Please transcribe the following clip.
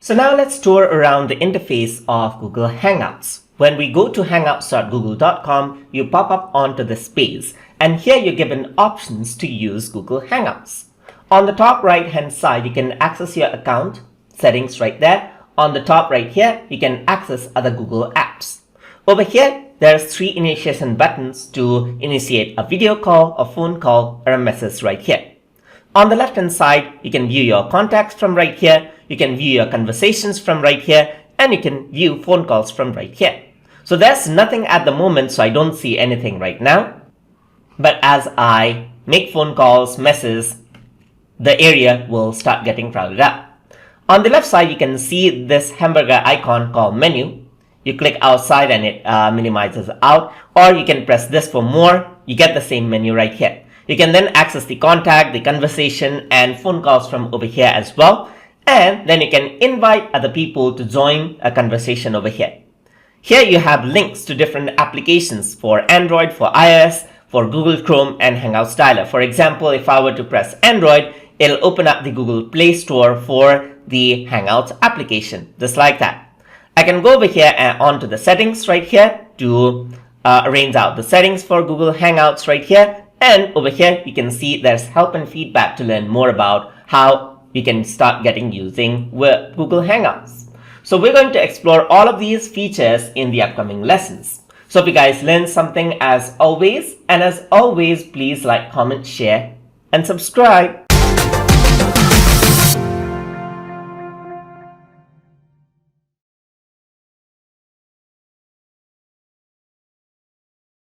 So now let's tour around the interface of Google Hangouts. When we go to hangouts.google.com, you pop up onto this page, and here you're given options to use Google Hangouts. On the top right hand side, you can access your account, settings right there. On the top right here, you can access other Google apps. Over here, there's 3 initiation buttons to initiate a video call, a phone call, or a message right here. On the left hand side, you can view your contacts from right here, you can view your conversations from right here, and you can view phone calls from right here. So there's nothing at the moment, so I don't see anything right now. But as I make phone calls, messages, the area will start getting crowded up. On the left side, you can see this hamburger icon called menu. You click outside and it minimizes out, or you can press this for more. You get the same menu right here. You can then access the contact, the conversation, and phone calls from over here as well. And then you can invite other people to join a conversation over here. Here you have links to different applications for Android, for iOS, for Google Chrome, and Hangouts Dialer. For example, if I were to press Android, it'll open up the Google Play Store for the Hangouts application, just like that. I can go over here and onto the settings right here to arrange out the settings for Google Hangouts right here. And over here, you can see there's help and feedback to learn more about how you can start using Google Hangouts. So we're going to explore all of these features in the upcoming lessons. So if you guys learned something as always, please like, comment, share, and subscribe.